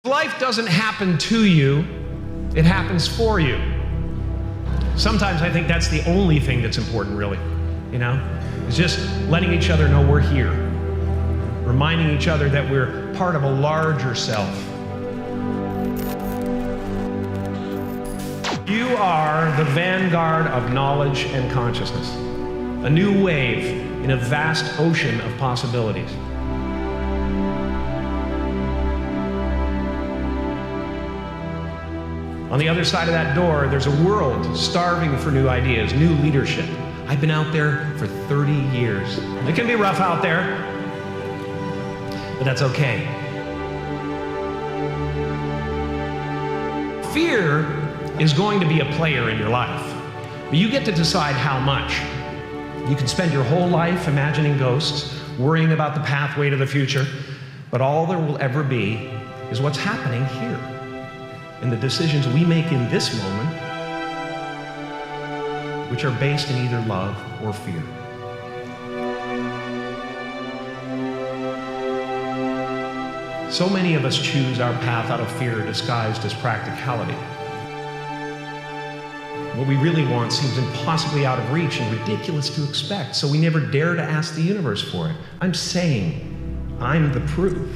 Life doesn't happen to you, it happens for you. Sometimes I think that's the only thing that's important, really, is just letting each other know we're here, reminding each other that we're part of a larger self. You are the vanguard of knowledge and consciousness, a new wave in a vast ocean of possibilities. On the other side of that door, there's a world starving for new ideas, new leadership. I've been out there for 30 years. It can be rough out there, but that's okay. Fear is going to be a player in your life, but you get to decide how much. You can spend your whole life imagining ghosts, worrying about the pathway to the future, but all there will ever be is what's happening here. And the decisions we make in this moment, which are based in either love or fear. So many of us choose our path out of fear disguised as practicality. What we really want seems impossibly out of reach and ridiculous to expect, so we never dare to ask the universe for it. I'm saying I'm the proof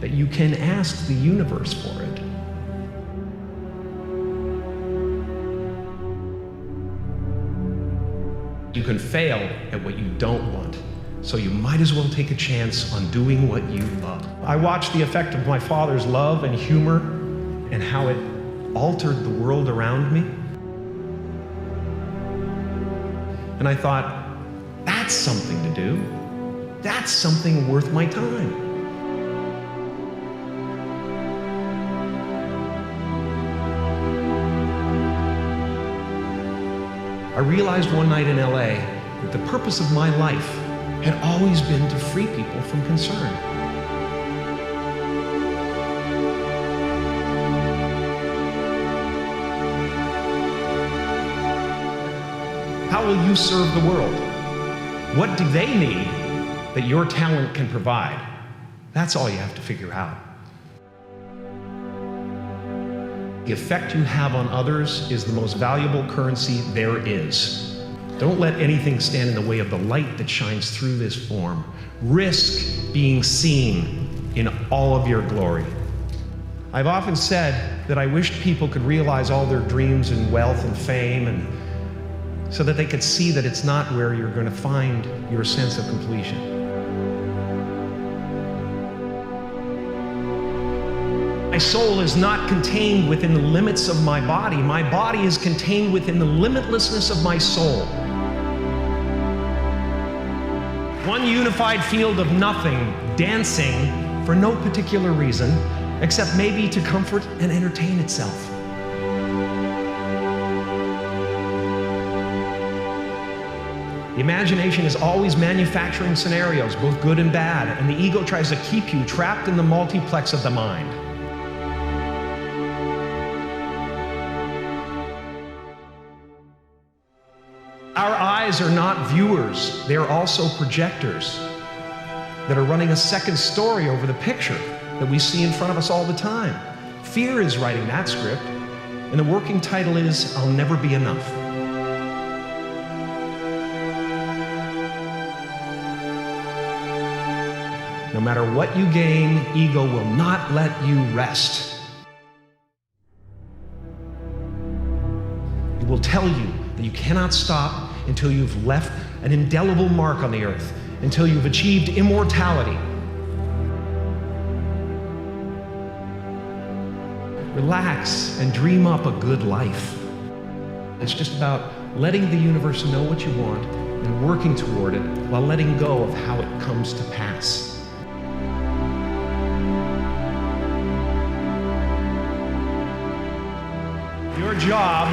that you can ask the universe for it. You can fail at what you don't want, so you might as well take a chance on doing what you love. I watched the effect of my father's love and humor and how it altered the world around me. And I thought, that's something to do. That's something worth my time. I realized one night in LA that the purpose of my life had always been to free people from concern. How will you serve the world? What do they need that your talent can provide? That's all you have to figure out. The effect you have on others is the most valuable currency there is. Don't let anything stand in the way of the light that shines through this form. Risk being seen in all of your glory. I've often said that I wished people could realize all their dreams and wealth and fame, and so that they could see that it's not where you're going to find your sense of completion. My soul is not contained within the limits of my body. My body is contained within the limitlessness of my soul. One unified field of nothing, dancing for no particular reason, except maybe to comfort and entertain itself. The imagination is always manufacturing scenarios, both good and bad, and the ego tries to keep you trapped in the multiplex of the mind. Our eyes are not viewers, they are also projectors that are running a second story over the picture that we see in front of us all the time. Fear is writing that script, and the working title is, I'll Never Be Enough. No matter what you gain, ego will not let you rest. It will tell you that you cannot stop until you've left an indelible mark on the earth, until you've achieved immortality. Relax and dream up a good life. It's just about letting the universe know what you want and working toward it while letting go of how it comes to pass. Your job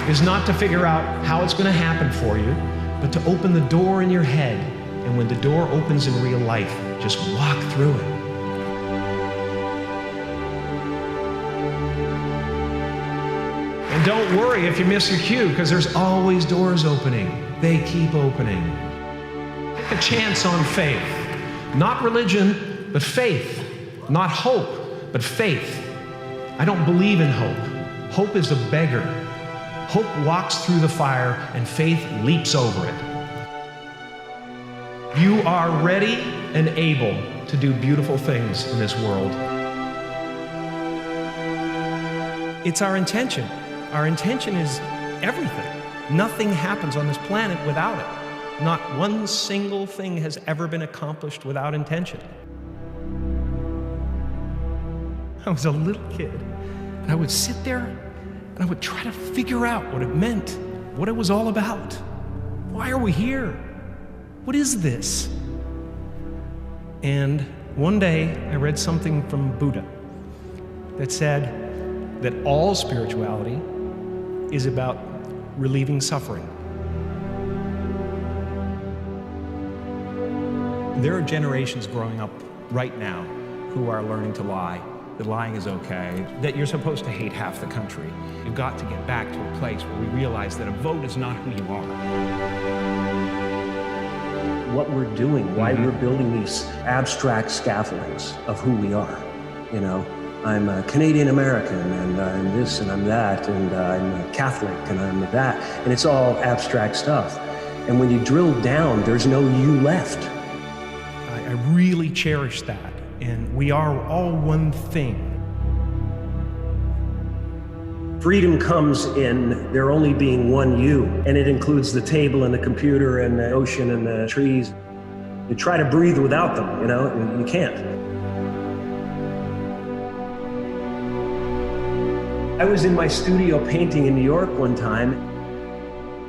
is not to figure out how it's going to happen for you, but to open the door in your head. And when the door opens in real life, just walk through it. And don't worry if you miss your cue, because there's always doors opening. They keep opening. Take a chance on faith. Not religion, but faith. Not hope, but faith. I don't believe in hope. Hope is a beggar. Hope walks through the fire and faith leaps over it. You are ready and able to do beautiful things in this world. It's our intention. Our intention is everything. Nothing happens on this planet without it. Not one single thing has ever been accomplished without intention. I was a little kid, and I would sit there and I would try to figure out what it meant, what it was all about. Why are we here? What is this? And one day I read something from Buddha that said that all spirituality is about relieving suffering. There are generations growing up right now who are learning to lie, that lying is okay, that you're supposed to hate half the country. You've got to get back to a place where we realize that a vote is not who you are. What we're doing, why we're building these abstract scaffoldings of who we are. You know, I'm a Canadian American, and I'm this, and I'm that, and I'm a Catholic, and I'm that, and it's all abstract stuff. And when you drill down, there's no you left. I really cherish that, and we are all one thing. Freedom comes in there only being one you, and it includes the table and the computer and the ocean and the trees. You try to breathe without them, you know, you can't. I was in my studio painting in New York one time.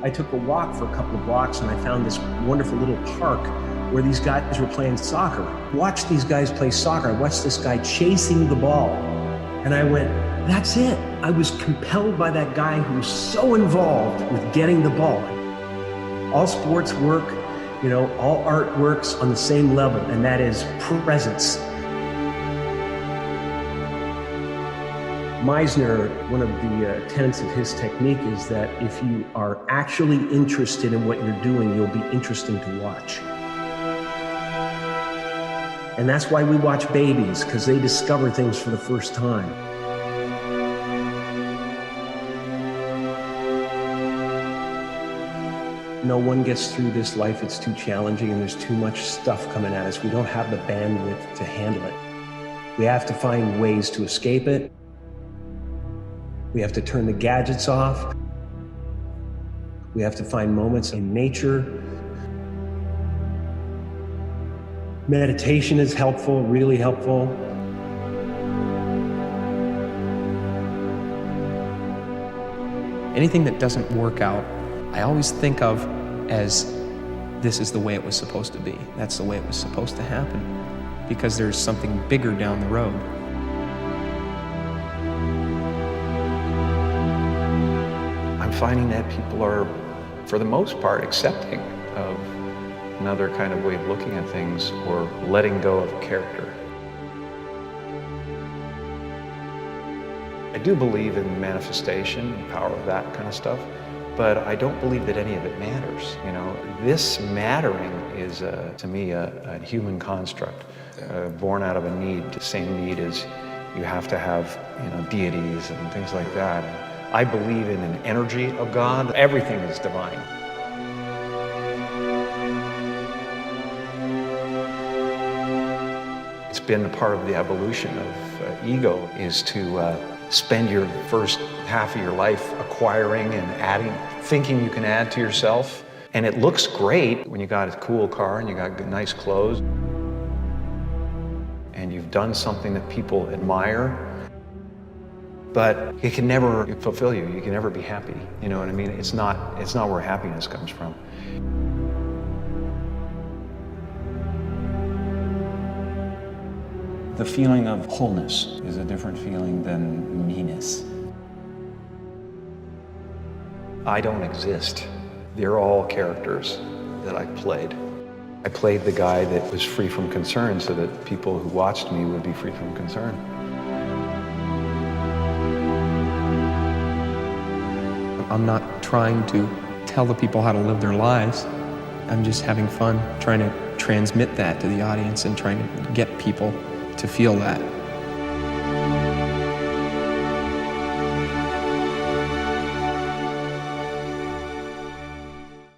I took a walk for a couple of blocks and I found this wonderful little park where these guys were playing soccer. Watched these guys play soccer. I watched this guy chasing the ball. And I went, that's it. I was compelled by that guy who was so involved with getting the ball. All sports work, you know, all art works on the same level, and that is presence. Meisner, one of the tenets of his technique is that if you are actually interested in what you're doing, you'll be interesting to watch. And that's why we watch babies, because they discover things for the first time. No one gets through this life, it's too challenging and there's too much stuff coming at us. We don't have the bandwidth to handle it. We have to find ways to escape it. We have to turn the gadgets off. We have to find moments in nature. Meditation is helpful, really helpful. Anything that doesn't work out, I always think of as this is the way it was supposed to be. That's the way it was supposed to happen, because there's something bigger down the road. I'm finding that people are, for the most part, accepting of another kind of way of looking at things or letting go of a character. I do believe in manifestation, the power of that kind of stuff, but I don't believe that any of it matters. You know, this mattering is, to me, a human construct, born out of a need. The same need as you have to have, you know, deities and things like that. I believe in an energy of God. Everything is divine. It's been a part of the evolution of ego is to spend your first half of your life acquiring and adding, thinking you can add to yourself. And it looks great when you got a cool car and you got nice clothes and you've done something that people admire, but it can never fulfill you. You can never be happy. You know what I mean? It's not where happiness comes from. The feeling of wholeness is a different feeling than meanness. I don't exist. They're all characters that I played. I played the guy that was free from concern so that people who watched me would be free from concern. I'm not trying to tell the people how to live their lives. I'm just having fun trying to transmit that to the audience and trying to get people to feel that.